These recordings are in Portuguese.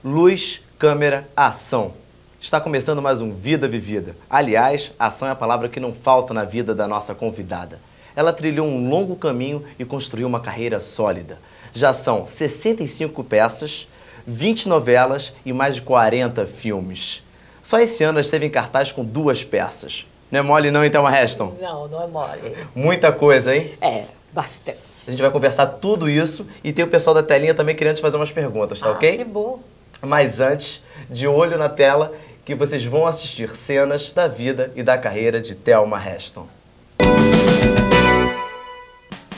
Luz, câmera, ação. Está começando mais um Vida Vivida. Aliás, ação é a palavra que não falta na vida da nossa convidada. Ela trilhou um longo caminho e construiu uma carreira sólida. Já são 65 peças, 20 novelas e mais de 40 filmes. Só esse ano ela esteve em cartaz com 2 peças. Não é mole não, então, Reston? Não, não é mole. Muita coisa, hein? É, bastante. A gente vai conversar tudo isso e tem o pessoal da telinha também querendo te fazer umas perguntas, tá ok? Que bom. Mas antes, de olho na tela, que vocês vão assistir cenas da vida e da carreira de Thelma Reston.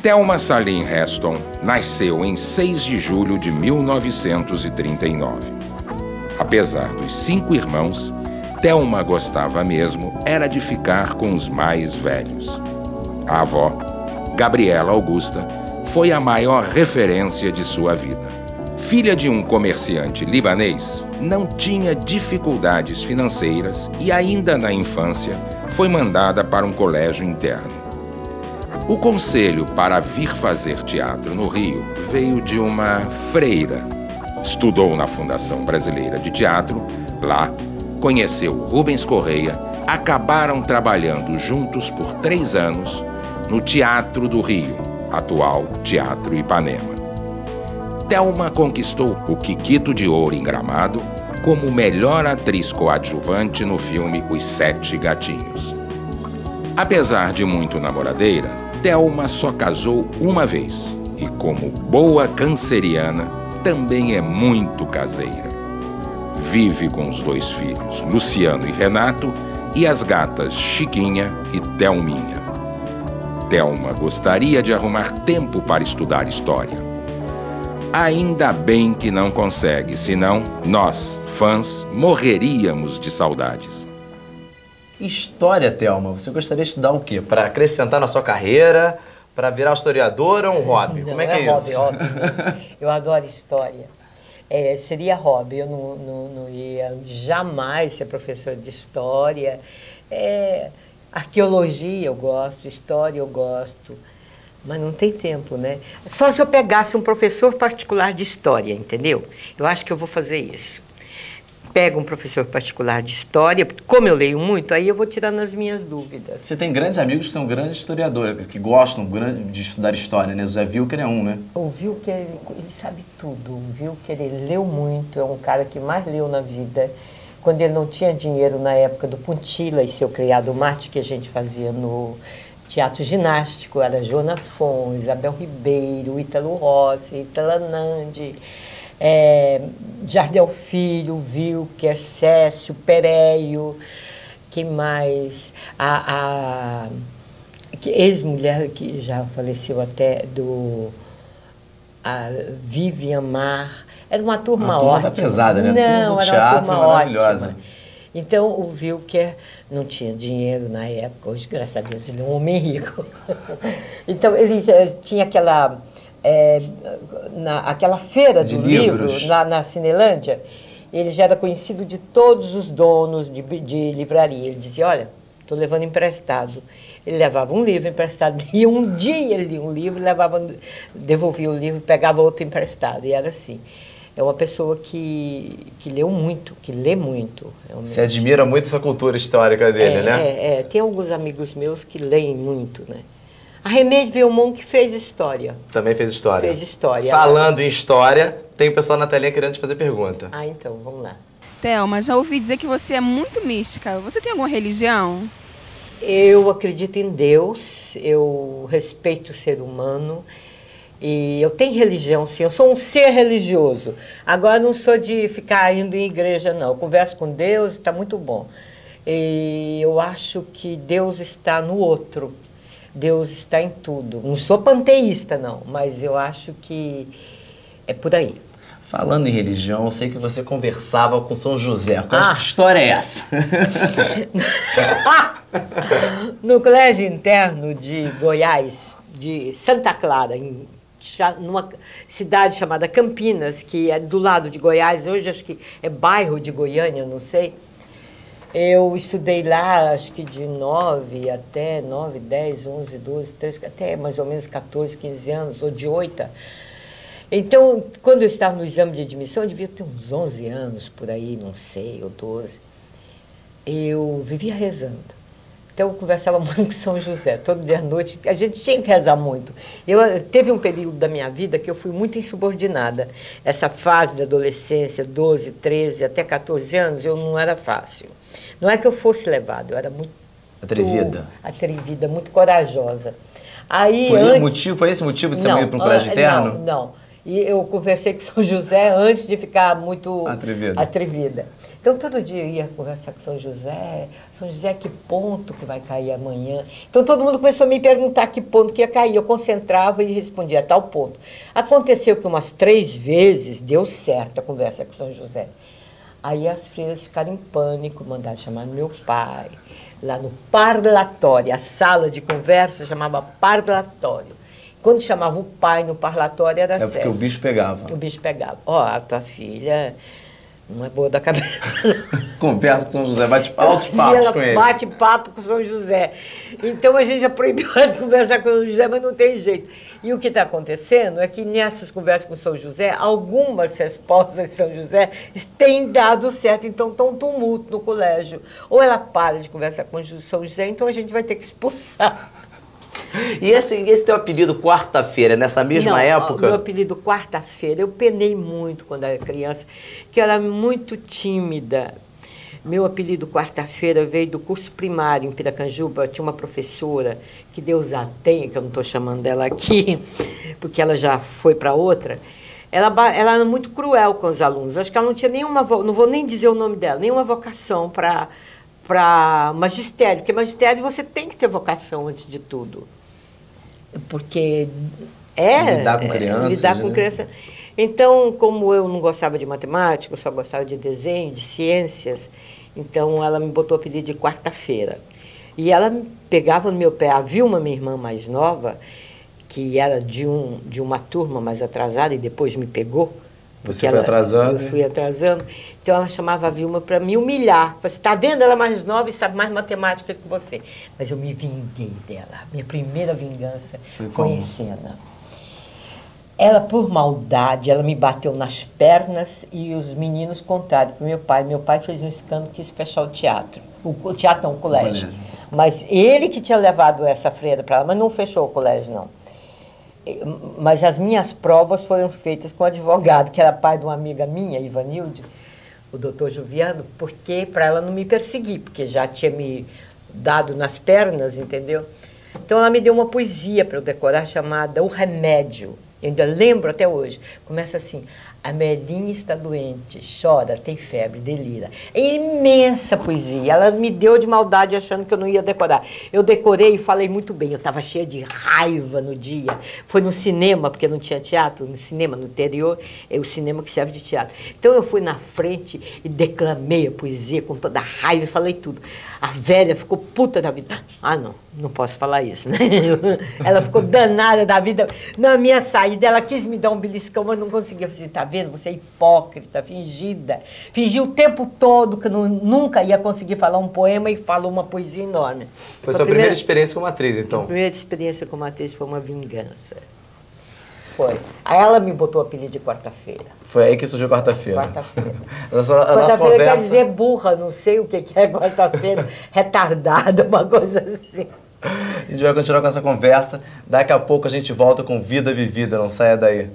Thelma Salim Reston nasceu em 6 de julho de 1939. Apesar dos 5 irmãos, Thelma gostava mesmo era de ficar com os mais velhos. A avó, Gabriela Augusta, foi a maior referência de sua vida. Filha de um comerciante libanês, não tinha dificuldades financeiras e ainda na infância foi mandada para um colégio interno. O conselho para vir fazer teatro no Rio veio de uma freira. Estudou na Fundação Brasileira de Teatro, lá conheceu Rubens Correia, acabaram trabalhando juntos por 3 anos no Teatro do Rio, atual Teatro Ipanema. Thelma conquistou o Quiquito de Ouro em Gramado como melhor atriz coadjuvante no filme Os 7 Gatinhos. Apesar de muito namoradeira, Thelma só casou uma vez e, como boa canceriana, também é muito caseira. Vive com os 2 filhos, Luciano e Renato, e as gatas Chiquinha e Thelminha. Thelma gostaria de arrumar tempo para estudar história. Ainda bem que não consegue, senão nós, fãs, morreríamos de saudades. História, Thelma, você gostaria de estudar o quê? Para acrescentar na sua carreira? Para virar historiadora ou um hobby? Não, como é que é isso? Hobby, eu adoro história. Seria hobby, eu não ia jamais ser professor de história. Arqueologia eu gosto, história eu gosto, mas não tem tempo, né? Só se eu pegasse um professor particular de história, entendeu? Eu acho que eu vou fazer isso. Pego um professor particular de história, como eu leio muito, aí eu vou tirando as minhas dúvidas. Você tem grandes amigos que são grandes historiadores, que gostam de estudar história, né? O Zé Wilker é um, né? O Wilker, ele sabe tudo. O Wilker, ele leu muito, é um cara que mais leu na vida. Quando ele não tinha dinheiro na época do Puntilla e seu criado Mate, que a gente fazia no Teatro Ginástico, era Joana Fon, Isabel Ribeiro, Ítalo Rossi, Itala Nandi, Jardel Filho, Wilker, Cécio, Pereio, que mais? A ex-mulher que já faleceu até, a Vivian Mar. Era uma turma ótima. Da pesada, né? Não, Tudo era teatro, uma turma maravilhosa. ótima. Então, o Wilker não tinha dinheiro na época. Hoje, graças a Deus, ele é um homem rico. Então, ele tinha aquela feira do livro, na Cinelândia. Ele já era conhecido de todos os donos de livraria. Ele dizia, olha, estou levando emprestado. Ele levava um livro emprestado, e um dia ele lia um livro, devolvia o livro, pegava outro emprestado, e era assim. É uma pessoa que leu muito, que lê muito. Realmente. Você admira muito essa cultura histórica dele, né? Tem alguns amigos meus que leem muito, né? A Remede Velmont que fez história. Também fez história. Fez história. Falando em história, tem o pessoal na telinha querendo te fazer pergunta. Ah, então, vamos lá. Thelma, já ouvi dizer que você é muito mística. Você tem alguma religião? Eu acredito em Deus, eu respeito o ser humano e eu tenho religião, sim. Eu sou um ser religioso. Agora, não sou de ficar indo em igreja, não. Eu converso com Deus, está muito bom. E eu acho que Deus está no outro. Deus está em tudo. Não sou panteísta, não, mas eu acho que é por aí. Falando em religião, eu sei que você conversava com São José. Qual história é essa? No colégio interno de Goiás, de Santa Clara, numa cidade chamada Campinas, que é do lado de Goiás, hoje acho que é bairro de Goiânia, não sei. Eu estudei lá, acho que de 9 até 10, 11, 12, 13, até mais ou menos 14, 15 anos, ou de 8. Então, quando eu estava no exame de admissão, eu devia ter uns 11 anos, por aí, não sei, ou 12. Eu vivia rezando. Então, eu conversava muito com São José, todo dia à noite. A gente tinha que rezar muito. Teve um período da minha vida que eu fui muito insubordinada. Essa fase da adolescência, 12, 13, até 14 anos, eu não era fácil. Não é que eu fosse levada, eu era muito... Atrevida? Atrevida, muito corajosa. Aí, Foi esse o motivo de você ir para um colégio interno? Não. E eu conversei com São José antes de ficar muito atrevida. Então, todo dia eu ia conversar com São José. São José, que ponto que vai cair amanhã? Então, todo mundo começou a me perguntar que ponto que ia cair. Eu concentrava e respondia a tal ponto. Aconteceu que umas 3 vezes deu certo a conversa com São José. Aí as freiras ficaram em pânico, mandaram chamar meu pai, lá no parlatório. A sala de conversa chamava parlatório. Quando chamava o pai no parlatório, era sério. É porque o bicho pegava. O bicho pegava. A tua filha não é boa da cabeça. Conversa com São José, bate altos papos com ele. Bate papo com São José. Então, a gente já proibiu de conversar com São José, mas não tem jeito. E o que está acontecendo é que nessas conversas com São José, algumas respostas de São José têm dado certo. Então, está um tumulto no colégio. Ou ela para de conversar com São José, então a gente vai ter que expulsar. E esse teu apelido Quarta-feira, nessa mesma época? Meu apelido Quarta-feira, eu penei muito quando era criança, que eu era muito tímida. Meu apelido Quarta-feira veio do curso primário em Piracanjuba. Tinha uma professora, que Deus a tenha, que eu não estou chamando dela aqui, porque ela já foi para outra. Ela era muito cruel com os alunos. Acho que ela não tinha nenhuma, não vou nem dizer o nome dela, nenhuma vocação para magistério, porque magistério você tem que ter vocação antes de tudo. Porque lidar com crianças. Lidar com criança. Então, como eu não gostava de matemática, eu só gostava de desenho, de ciências, então ela me botou o apelido de Quarta-feira. E ela pegava no meu pé, a Vilma, minha irmã mais nova, que era de uma turma mais atrasada e depois me pegou. Você foi atrasando? Eu fui atrasando. Então, ela chamava a Vilma para me humilhar. Você está vendo? Ela é mais nova e sabe mais matemática que você. Mas eu me vinguei dela. Minha primeira vingança foi em cena. Ela, por maldade, ela me bateu nas pernas e os meninos contaram para meu pai. Meu pai fez um escândalo, quis fechar o teatro. O teatro não, o colégio. Mas ele que tinha levado essa freira para lá, mas não fechou o colégio, não. Mas as minhas provas foram feitas com o advogado, que era pai de uma amiga minha, Ivanilde, o doutor Juviano, porque para ela não me perseguir, porque já tinha me dado nas pernas, entendeu? Então ela me deu uma poesia para eu decorar chamada O Remédio. Eu ainda lembro até hoje. Começa assim: a Melinha está doente, chora, tem febre, delira. É imensa poesia. Ela me deu de maldade achando que eu não ia decorar. Eu decorei e falei muito bem. Eu estava cheia de raiva no dia. Foi no cinema, porque não tinha teatro. No cinema, no interior, é o cinema que serve de teatro. Então eu fui na frente e declamei a poesia com toda a raiva e falei tudo. A velha ficou puta da vida. Ah, não posso falar isso, né? Ela ficou danada da vida. Na minha saída, ela quis me dar um beliscão, mas não conseguia. Eu falei: tá vendo? Você é hipócrita, fingida. Fingiu o tempo todo que eu nunca ia conseguir falar um poema e falou uma poesia enorme. Foi sua primeira experiência como atriz, então? A primeira experiência como atriz foi uma vingança. Foi. Aí ela me botou o apelido de Quarta-feira. Foi aí que surgiu Quarta-feira. Quarta-feira. Quarta-feira quer dizer burra, não sei o que é quarta-feira, retardada, uma coisa assim. A gente vai continuar com essa conversa. Daqui a pouco a gente volta com Vida Vivida. Não saia daí.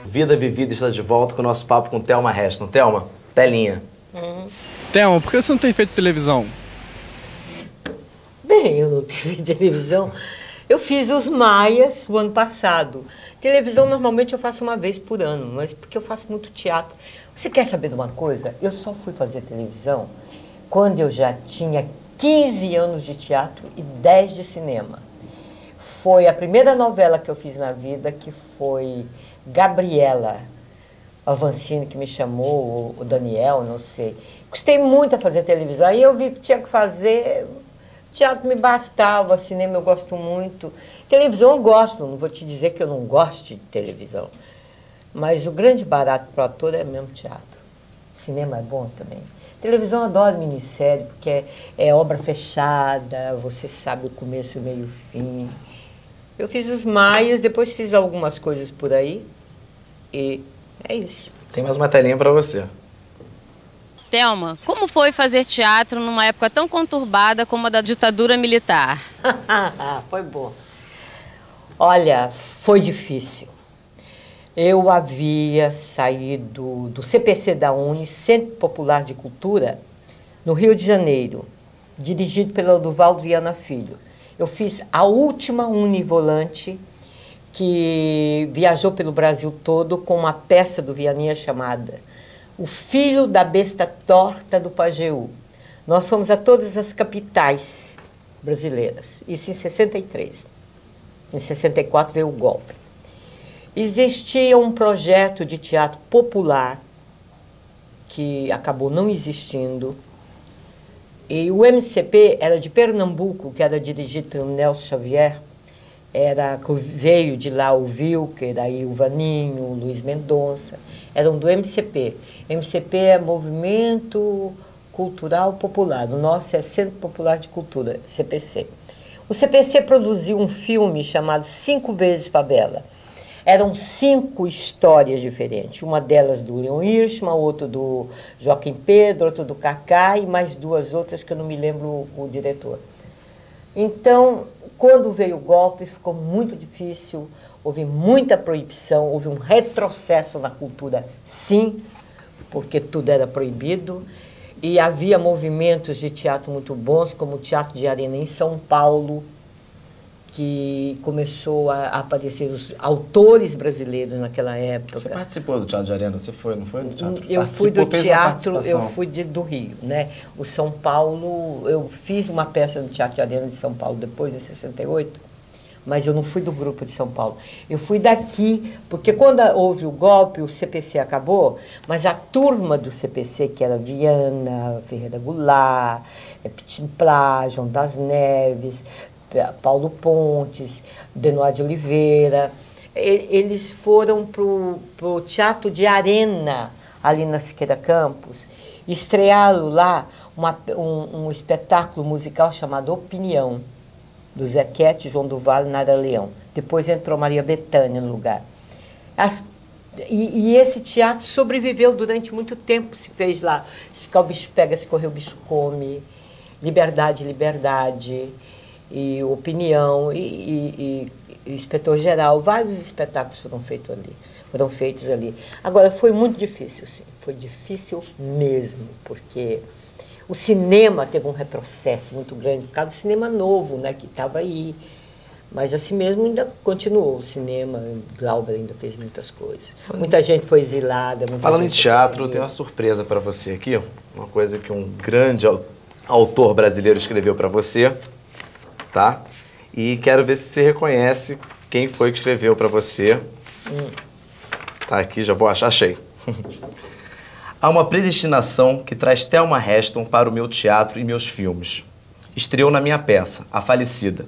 Vida Vivida está de volta com o nosso papo com Thelma Reston. Thelma, telinha. Thelma, por que você não tem feito televisão? Bem, eu não tive televisão. Eu fiz os Maias o ano passado. Televisão, normalmente, eu faço uma vez por ano, mas porque eu faço muito teatro. Você quer saber de uma coisa? Eu só fui fazer televisão quando eu já tinha 15 anos de teatro e 10 de cinema. Foi a primeira novela que eu fiz na vida, que foi Gabriela Avancini, que me chamou, o Daniel, não sei. Gostei muito de fazer televisão. Aí eu vi que tinha que fazer... Teatro me bastava, cinema eu gosto muito. Televisão eu gosto, não vou te dizer que eu não gosto de televisão. Mas o grande barato para o ator é mesmo teatro. Cinema é bom também. Televisão eu adoro minissérie, porque é obra fechada, você sabe o começo, o meio e o fim. Eu fiz os Maias, depois fiz algumas coisas por aí. E é isso. Tem mais uma telinha para você. Thelma, como foi fazer teatro numa época tão conturbada como a da ditadura militar? Foi bom. Olha, foi difícil. Eu havia saído do CPC da UNE, Centro Popular de Cultura, no Rio de Janeiro, dirigido pelo Duvaldo Viana Filho. Eu fiz a última Univolante, que viajou pelo Brasil todo com uma peça do Vianinha chamada O Filho da Besta Torta do Pajeú. Nós fomos a todas as capitais brasileiras, isso em 63. Em 64 veio o golpe. Existia um projeto de teatro popular que acabou não existindo. E o MCP era de Pernambuco, que era dirigido pelo Nelson Xavier. Veio de lá o Wilker, aí o Vaninho, o Luiz Mendonça. Eram do MCP. MCP é Movimento Cultural Popular. O nosso é Centro Popular de Cultura, CPC. O CPC produziu um filme chamado 5 vezes Favela. Eram 5 histórias diferentes. Uma delas do Leon Hirschman, outra do Joaquim Pedro, outra do Cacá e mais 2 outras que eu não me lembro o diretor. Então, quando veio o golpe, ficou muito difícil, houve muita proibição, houve um retrocesso na cultura, sim, porque tudo era proibido. E havia movimentos de teatro muito bons, como o Teatro de Arena em São Paulo, que começou a aparecer os autores brasileiros naquela época. Você participou do Teatro de Arena? Você foi, não foi? Do teatro? Eu fui do teatro, eu fui do Rio, né? O São Paulo, eu fiz uma peça no Teatro de Arena de São Paulo depois de 68, mas eu não fui do grupo de São Paulo. Eu fui daqui, porque quando houve o golpe, o CPC acabou, mas a turma do CPC, que era Viana, Ferreira Goulart, Pitim Plá, João das Neves, Paulo Pontes, Denoir de Oliveira, eles foram para o Teatro de Arena, ali na Siqueira Campos, estrearam lá um espetáculo musical chamado Opinião, do Zequete, João do Vale e Nara Leão. Depois entrou Maria Bethânia no lugar. E esse teatro sobreviveu durante muito tempo, se fez lá, se ficar o bicho pega, se correr o bicho come, Liberdade, Liberdade, e Opinião, e Inspetor Geral, vários espetáculos foram feitos ali. Agora, foi muito difícil, sim, foi difícil mesmo, porque o cinema teve um retrocesso muito grande, por causa do cinema novo, né, que estava aí, mas assim mesmo ainda continuou o cinema, Glauber ainda fez muitas coisas. Muita gente foi exilada. Falando em teatro, eu tenho uma surpresa para você aqui, uma coisa que um grande autor brasileiro escreveu para você, tá? E quero ver se você reconhece quem foi que escreveu para você. Tá aqui, já vou achar, achei. Há uma predestinação que traz Thelma Heston para o meu teatro e meus filmes. Estreou na minha peça, A Falecida.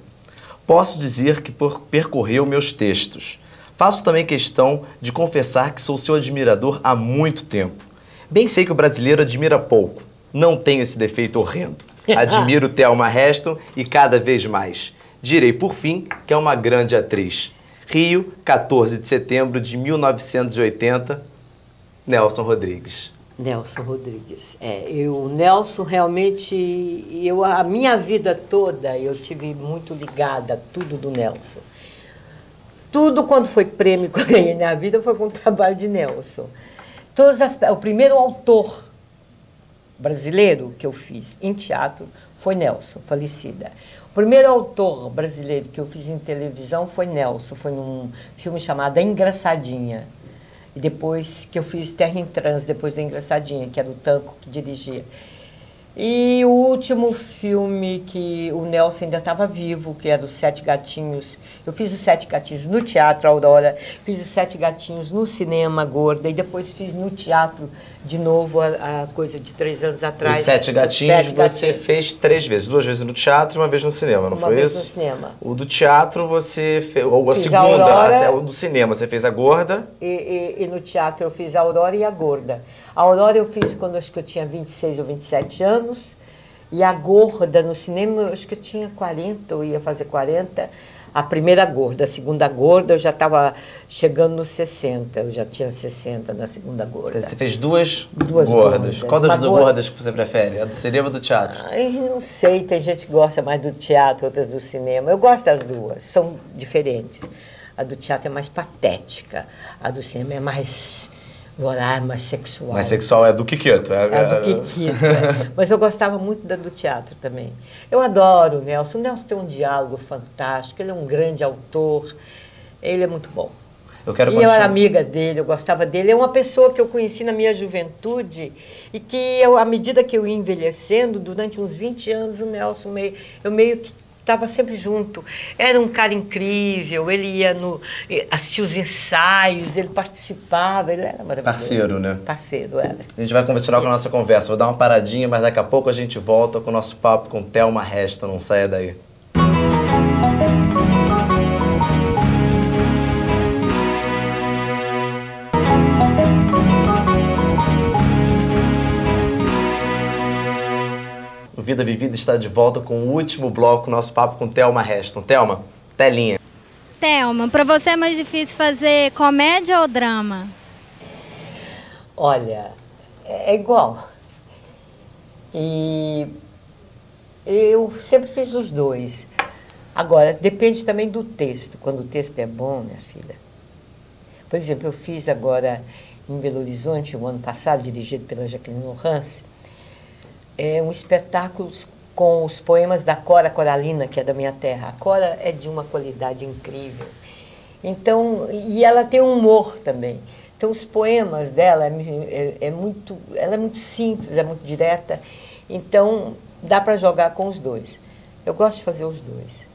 Posso dizer que percorreu meus textos. Faço também questão de confessar que sou seu admirador há muito tempo. Bem sei que o brasileiro admira pouco. Não tenho esse defeito horrendo. Admiro Thelma Heston e cada vez mais. Direi, por fim, que é uma grande atriz. Rio, 14 de setembro de 1980, Nelson Rodrigues. Nelson Rodrigues. O Nelson realmente, a minha vida toda eu tive muito ligada a tudo do Nelson. Tudo quando foi prêmio que eu ganhei na vida foi com o trabalho de Nelson. O primeiro autor brasileiro que eu fiz em teatro foi Nelson, Falecida. O primeiro autor brasileiro que eu fiz em televisão foi Nelson, foi num filme chamado A Engraçadinha. E depois que eu fiz Terra em Trans, depois da Engraçadinha, que era o Tanco que dirigia. E o último filme que o Nelson ainda estava vivo, que era Os Sete Gatinhos. Eu fiz Os Sete Gatinhos no Teatro Aurora, fiz Os Sete Gatinhos no Cinema Gorda, e depois fiz no Teatro de novo a coisa de 3 anos atrás. Os Sete Gatinhos você fez 3 vezes. 2 vezes no teatro e 1 vez no cinema, não foi isso? Uma vez no cinema. O do teatro você fez... Ou a Fiz segunda, Aurora, o do cinema você fez a Gorda. E no teatro eu fiz a Aurora e a Gorda. A Aurora eu fiz quando acho que eu tinha 26 ou 27 anos. E a Gorda no cinema, eu acho que eu tinha 40, eu ia fazer 40. A primeira Gorda, a segunda Gorda, eu já estava chegando nos 60. Eu já tinha 60 na segunda Gorda. Você fez duas gordas. Qual das duas gordas que você prefere? A do cinema ou do teatro? Ai, não sei, tem gente que gosta mais do teatro, outras do cinema. Eu gosto das duas, são diferentes. A do teatro é mais patética, a do cinema é mais voraz, mais sexual. Mais sexual é a do Kikito. É a do Kikito, é. Mas eu gostava muito da do teatro também. Eu adoro o Nelson. O Nelson tem um diálogo fantástico, ele é um grande autor, ele é muito bom. Eu eu era amiga dele, eu gostava dele. É uma pessoa que eu conheci na minha juventude e que, à medida que eu ia envelhecendo, durante uns 20 anos, o Nelson, eu meio que estava sempre junto. Era um cara incrível, ele ia assistir os ensaios, ele participava, ele era maravilhoso. Parceiro, né? Parceiro, era. A gente vai continuar com a nossa conversa. Vou dar uma paradinha, mas daqui a pouco a gente volta com o nosso papo com Thelma Heston. Não saia daí. O Vida Vivida está de volta com o último bloco, nosso papo com Thelma Heston. Thelma, telinha. Thelma, para você é mais difícil fazer comédia ou drama? Olha, é igual. E eu sempre fiz os dois. Agora, depende também do texto. Quando o texto é bom, minha filha. Por exemplo, eu fiz agora em Belo Horizonte, o ano passado, dirigido pela Jacqueline Lohance, um espetáculo com os poemas da Cora Coralina, que é da minha terra. A Cora é de uma qualidade incrível. Então, e ela tem um humor também. Então, os poemas dela ela é muito simples, é muito direta. Então, dá para jogar com os dois. Eu gosto de fazer os dois.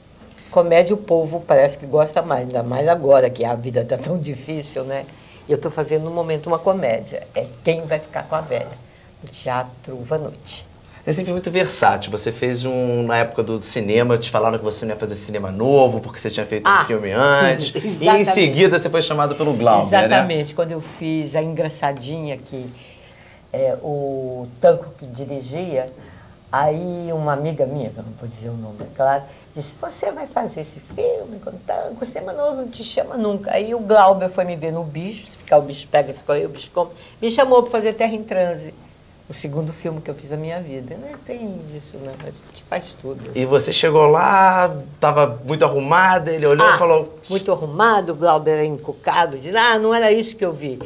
Comédia, o povo parece que gosta mais, ainda mais agora que a vida está tão difícil, né? E eu estou fazendo, no momento, uma comédia. É Quem Vai Ficar com a Velha, do Teatro Vanucci. É sempre muito versátil. Você fez na época do cinema, te falaram que você não ia fazer cinema novo, porque você tinha feito um filme antes. E em seguida você foi chamado pelo Glauber, exatamente, né? Quando eu fiz a Engraçadinha, que o Tanco que dirigia, aí uma amiga minha, que eu não vou dizer o nome, é claro, disse, você vai fazer esse filme com o Tanco, você não te chama nunca. Aí o Glauber foi me ver no Bicho, se ficar o bicho pega, escolhe o bicho come, me chamou para fazer Terra em Transe. O segundo filme que eu fiz na minha vida. Não tem isso, não. A gente faz tudo. E você chegou lá, estava muito arrumada, ele olhou e falou... Muito arrumado, o Glauber encucado, disse, não era isso que eu vi.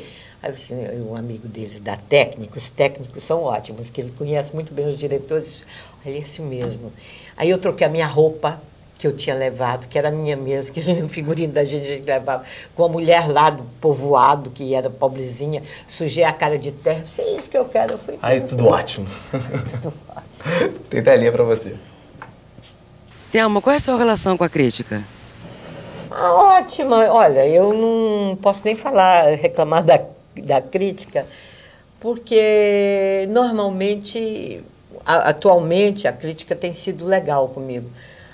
Aí um amigo deles, da técnica, os técnicos são ótimos, que eles conhecem muito bem os diretores, olha, é isso mesmo. Aí eu troquei a minha roupa, que eu tinha levado, que era minha mesmo, que o figurino da gente levava, com a mulher lá do povoado, que era pobrezinha, sujei a cara de terra, isso é isso que eu quero. Eu fui aí tudo ótimo. Tudo ótimo. Tem telinha pra você. Thelma, qual é a sua relação com a crítica? Ótima. Olha, eu não posso nem reclamar da crítica, porque normalmente, atualmente, a crítica tem sido legal comigo.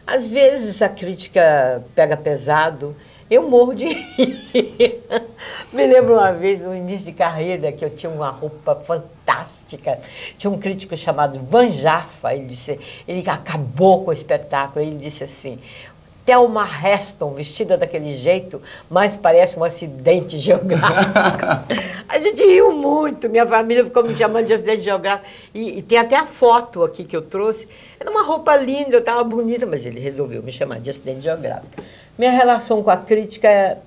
Às vezes a crítica pega pesado, eu morro de rir. Me lembro uma vez, no início de carreira, que eu tinha uma roupa fantástica. Tinha um crítico chamado Van Jaffa, ele acabou com o espetáculo, ele disse assim, Thelma Heston, vestida daquele jeito, mas parece um acidente geográfico. A gente riu muito, minha família ficou me chamando de acidente geográfico. E tem até a foto aqui que eu trouxe. Era uma roupa linda, eu estava bonita, mas ele resolveu me chamar de acidente geográfico. Minha relação com a crítica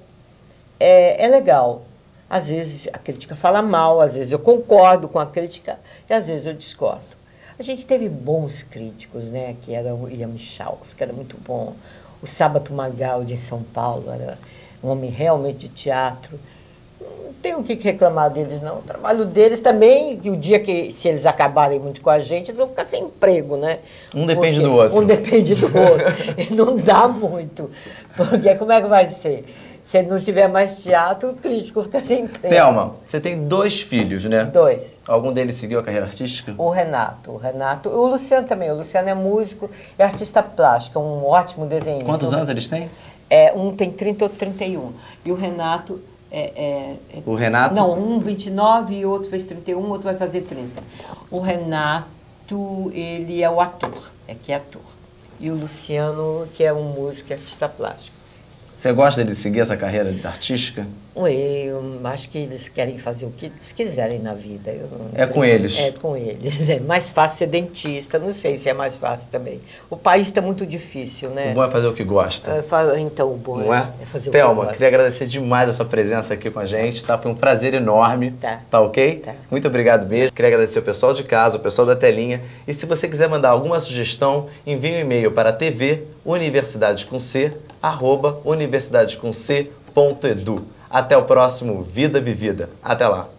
é legal. Às vezes a crítica fala mal, às vezes eu concordo com a crítica e às vezes eu discordo. A gente teve bons críticos, né? Que era o Ian Michaus, que era muito bom. O Sábato Magal, de São Paulo, era um homem realmente de teatro. Não tenho o que reclamar deles, não. O trabalho deles também, e o dia que, se eles acabarem muito com a gente, eles vão ficar sem emprego, né? Um depende do outro. Um depende do outro. E não dá muito. Porque como é que vai ser? Se ele não tiver mais teatro, o crítico fica sem emprego. Thelma, você tem 2 filhos, né? 2. Algum deles seguiu a carreira artística? O Renato, o Luciano também. O Luciano é músico, é artista plástico, é um ótimo desenhista. Quantos anos eles têm? Um tem 30, outro 31. E o Renato O Renato? Não, um 29 e o outro fez 31, o outro vai fazer 30. O Renato, ele é o ator, que é ator. E o Luciano, que é um músico, é artista plástico. Você gosta de seguir essa carreira artística? Eu acho que eles querem fazer o que eles quiserem na vida. É com eles? É com eles. É mais fácil ser dentista, não sei se é mais fácil também. O país está muito difícil, né? O bom é fazer o que gosta. Então, o bom não é fazer o que Thelma, gosta. queria agradecer demais a sua presença aqui com a gente, tá? Foi um prazer enorme, tá ok? Tá. Muito obrigado mesmo. Queria agradecer o pessoal de casa, o pessoal da telinha. E se você quiser mandar alguma sugestão, envie um e-mail para tvuniversidadecomc@universidadecomc.edu. Até o próximo Vida Vivida. Até lá.